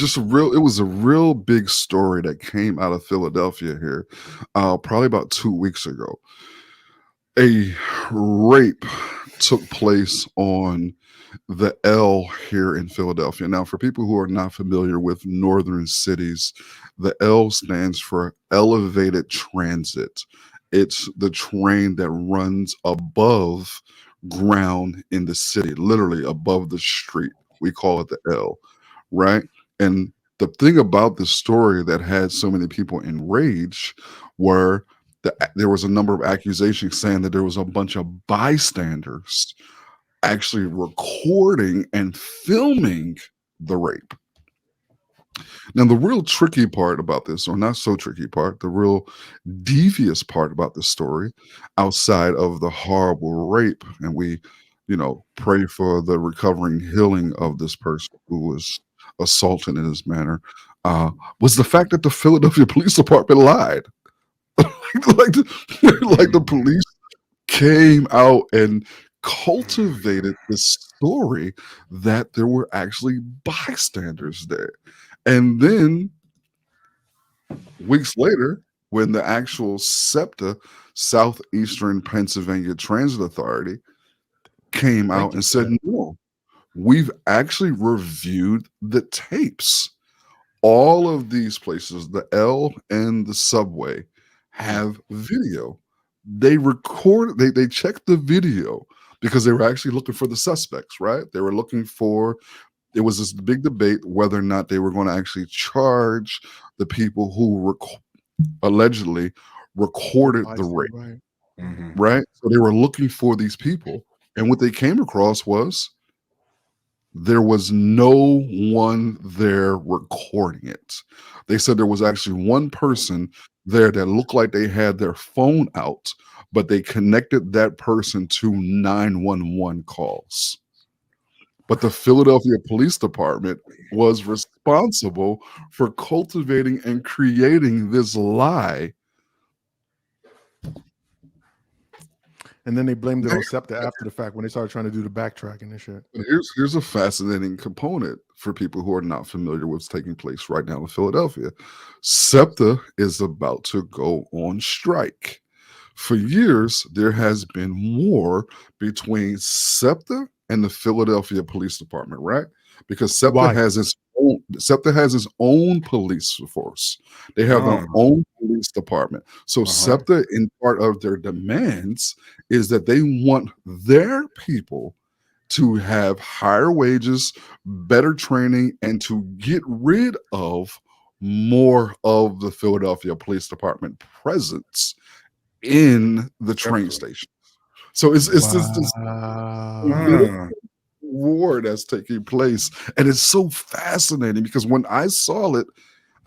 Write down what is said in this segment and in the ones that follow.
it was a real big story that came out of Philadelphia here, probably about 2 weeks ago. A rape took place on the L here in Philadelphia. Now, for people who are not familiar with northern cities, the L stands for elevated transit. It's the train that runs above ground in the city, literally above the street. We call it the L, right? And the thing about this story that had so many people enraged were there was a number of accusations saying that there was a bunch of bystanders actually recording and filming the rape. Now, the real tricky part about this, or not so tricky part, the real devious part about the story, outside of the horrible rape, and we, pray for the recovering healing of this person who was assaulted in this manner, was the fact that the Philadelphia Police Department lied. like, like the police came out and cultivated this story that there were actually bystanders there. And then weeks later, when the actual SEPTA, Southeastern Pennsylvania Transit Authority, came out and said, no, we've actually reviewed the tapes. All of these places, the L and the subway, have video. They checked the video because they were actually looking for the suspects, right? They were looking for, it was this big debate whether or not they were going to actually charge the people who allegedly recorded the rape, right? So they were looking for these people. And what they came across was there was no one there recording it. They said there was actually one person there that looked like they had their phone out, but they connected that person to 911 calls. But the Philadelphia Police Department was responsible for cultivating and creating this lie. And then they blamed it on SEPTA after the fact when they started trying to do the backtracking and shit. Here's a fascinating component for people who are not familiar with what's taking place right now in Philadelphia. SEPTA is about to go on strike. For years, there has been war between SEPTA and the Philadelphia Police Department, right? Because SEPTA has its own police force. They have their own police department. So SEPTA, in part of their demands, is that they want their people to have higher wages, better training, and to get rid of more of the Philadelphia Police Department presence in the train station. So it's this war that's taking place, and it's so fascinating because when I saw it,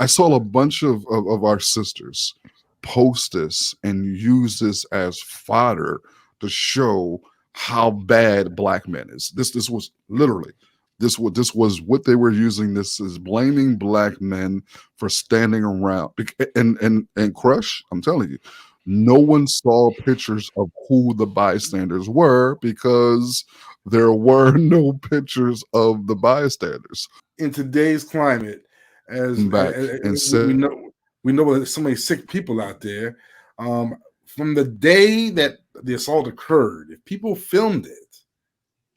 I saw a bunch of our sisters post this and use this as fodder to show how bad black men is. This was literally this was what they were using. This is blaming black men for standing around. And Crush, I'm telling you, no one saw pictures of who the bystanders were because there were no pictures of the bystanders. In today's climate, as we know there's so many sick people out there. From the day that the assault occurred, if people filmed it,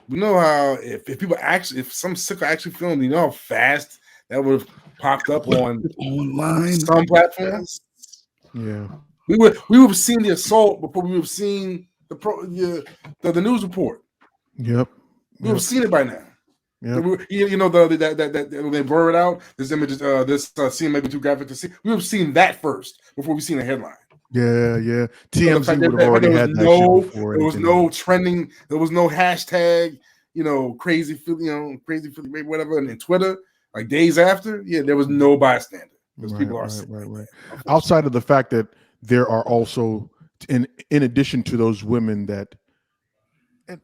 we know how if some sicker actually filmed, you know how fast that would have popped up online some platforms. Yeah. We would have seen the assault before we would have seen the news report. Yep. We would have seen it by now. Yep. You know that when they blur it out, this image, this scene may be too graphic to see. We would have seen that first before we seen the headline. Yeah. TMZ would have already had that shit before. There was no trending. There was no hashtag. Crazy Philly, crazy Philly, whatever. And Twitter, like days after, there was no bystander because people are sick. Right. Outside of the fact that there are also, in addition to those women that, and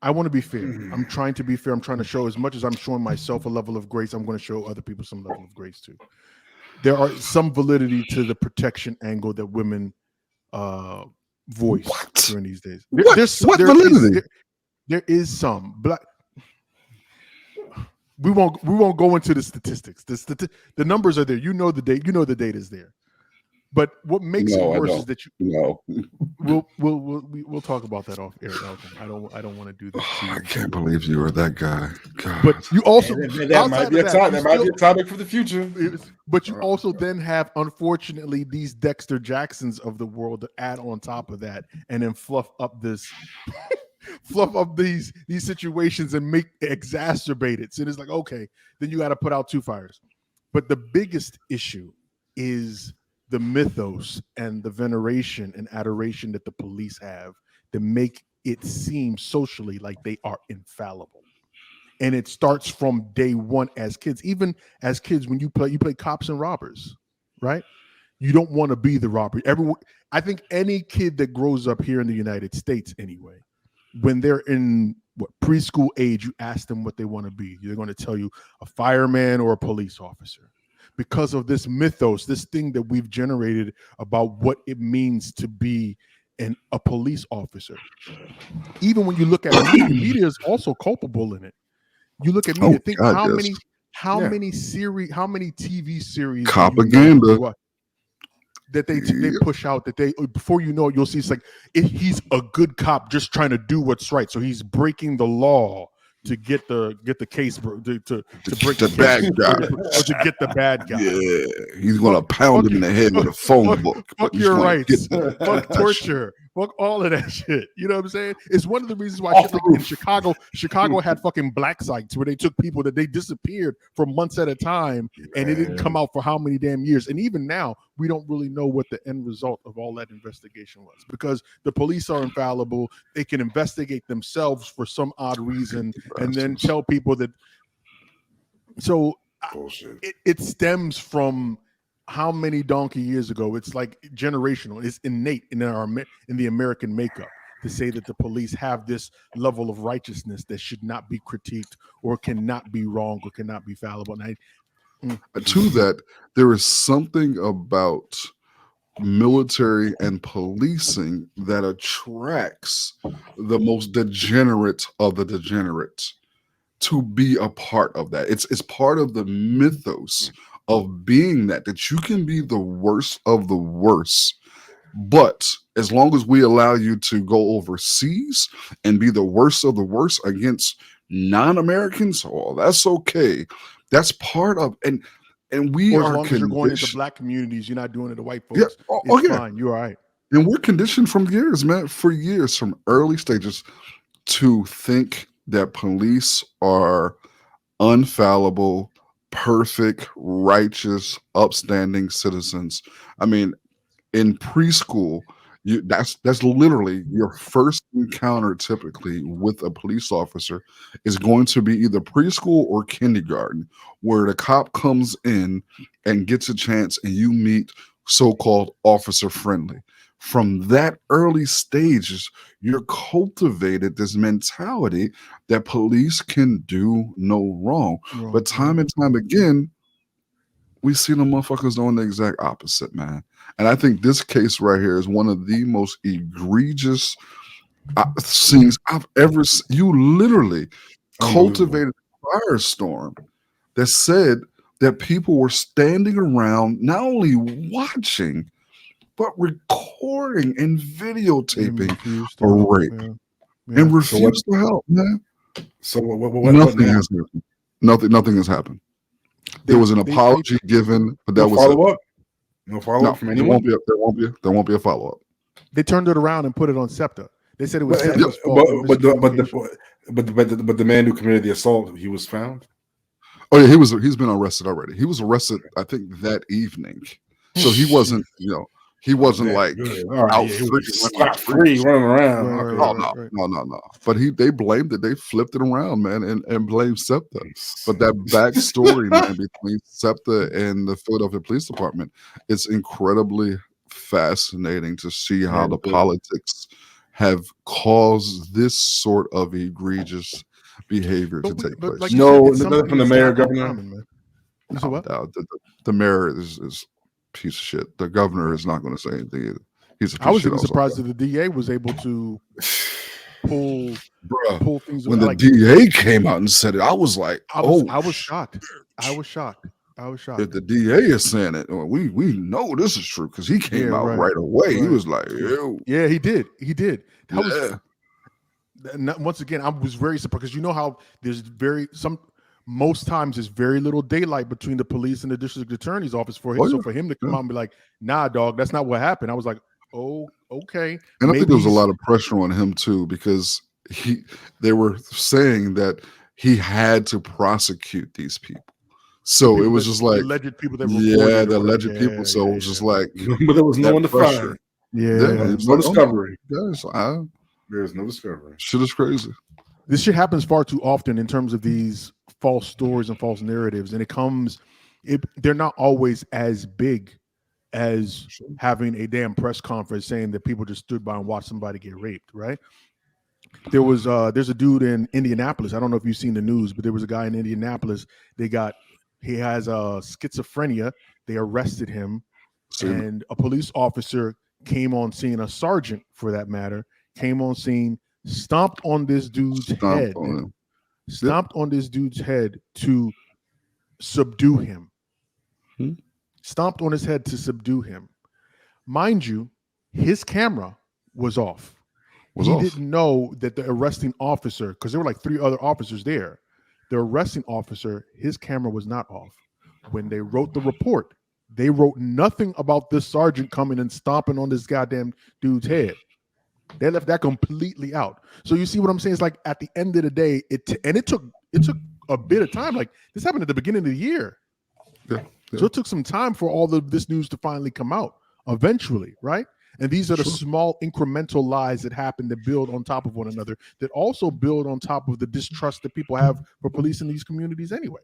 I want to be fair. I'm trying to be fair. I'm trying to show, as much as I'm showing myself a level of grace, I'm going to show other people some level of grace too. There are some validity to the protection angle that women voice during these days. What validity? There is some. we won't go into the statistics. The numbers are there. You know the date. You know the data is there. But what makes it worse is that we'll talk about that off air. I don't want to do this. I can't believe you are that guy. God. But you also that might be a topic for the future. But you also then have, unfortunately, these Dexter Jacksons of the world that add on top of that and then fluff up these situations and exacerbate it. So it's like, okay, then you got to put out two fires. But the biggest issue is the mythos and the veneration and adoration that the police have to make it seem socially like they are infallible. And it starts from day one as kids. Even as kids, when you play cops and robbers, right? You don't want to be the robber. I think any kid that grows up here in the United States anyway, when they're in preschool age, you ask them what they want to be. They're going to tell you a fireman or a police officer. Because of this mythos, this thing that we've generated about what it means to be a police officer. Even when you look at media is also culpable in it. You look at media, think how many TV series propaganda that they push out that they, before you know it, you'll see it's like he's a good cop just trying to do what's right. So he's breaking the law to get the case to break the bad guy or to get the bad guy. Yeah, he's gonna pound him in the head with a phone book. Fuck your rights, fuck torture, fuck all of that shit. You know what I'm saying? It's one of the reasons why shit like in Chicago had fucking black sites where they took people that they disappeared for months at a time, and it didn't come out for how many damn years. And even now, we don't really know what the end result of all that investigation was, because the police are infallible. They can investigate themselves for some odd reason and then tell people that. So it stems from how many donkey years ago. It's like generational. It's innate in the American makeup to say that the police have this level of righteousness that should not be critiqued or cannot be wrong or cannot be fallible. And to that, there is something about military and policing that attracts the most degenerate of the degenerates to be a part of that. It's part of the mythos of being that you can be the worst of the worst, but as long as we allow you to go overseas and be the worst of the worst against non-Americans, that's okay. That's part of and we or are as long as you're going into black communities, you're not doing it to white folks. Yeah. It's fine. You're all right. And we're conditioned from years, man, for years, from early stages, to think that police are unfallible, perfect, righteous, upstanding citizens. I mean, in preschool, that's literally your first encounter typically with a police officer is going to be either preschool or kindergarten, where the cop comes in and gets a chance and you meet so-called officer friendly. From that early stages, you're cultivated this mentality that police can do no wrong. But time and time again, we see the motherfuckers doing the exact opposite, man. And I think this case right here is one of the most egregious scenes I've ever seen. You literally cultivated a firestorm that said that people were standing around, not only watching, but recording and videotaping a rape and refused to help, man. So nothing has happened. Nothing has happened. There was an apology given, but that was follow-up. No follow-up from anyone. There won't be a follow-up. They turned it around and put it on SEPTA. They said it was SEPTA's fault. But the man who committed the assault, he was found. Oh yeah, he's been arrested already. He was arrested, I think, that evening. So he wasn't, he wasn't like out free running around. No. But they blamed it. They flipped it around, man, and blamed SEPTA. But that backstory, man, between SEPTA and the Philadelphia Police Department, it's incredibly fascinating to see how the politics have caused this sort of egregious behavior to take place. Like nothing from the mayor, governor. The mayor is piece of shit. The governor is not going to say anything either. I was even surprised that the DA was able to pull things when the like, DA came out and said it, I was like, I was shocked. I was shocked. If the DA is saying it, we know this is true because he came out right away. He was like, ew. Yeah, he did. That was once again, I was very surprised because you know how there's most times there's very little daylight between the police and the district attorney's office for him. So for him to come out and be like, nah, dog, that's not what happened. I was like, oh, okay. And I think there was a lot of pressure on him too, because they were saying that he had to prosecute these people. So it was just like alleged people that the alleged people. So it was just like, but there was no one to find. There's no discovery. There's no discovery. Shit is crazy. This shit happens far too often in terms of these false stories and false narratives, and they're not always as big as having a damn press conference saying that people just stood by and watched somebody get raped, right? There's a dude in Indianapolis. I don't know if you've seen the news, but there was a guy in Indianapolis. He has schizophrenia. They arrested him, and a police officer came on scene, a sergeant for that matter, came on scene, stomped on this dude's head to subdue him. Stomped on his head to subdue him. Mind you, his camera was off. He didn't know that the arresting officer, because there were like 3 other officers there, the arresting officer, his camera was not off. When they wrote the report, they wrote nothing about this sergeant coming and stomping on this goddamn dude's head. They left that completely out. So you see what I'm saying? It's like at the end of the day, it took a bit of time. Like this happened at the beginning of the year. So it took some time for all of this news to finally come out eventually, right? And these are the small incremental lies that happen that build on top of one another, that also build on top of the distrust that people have for police in these communities anyway.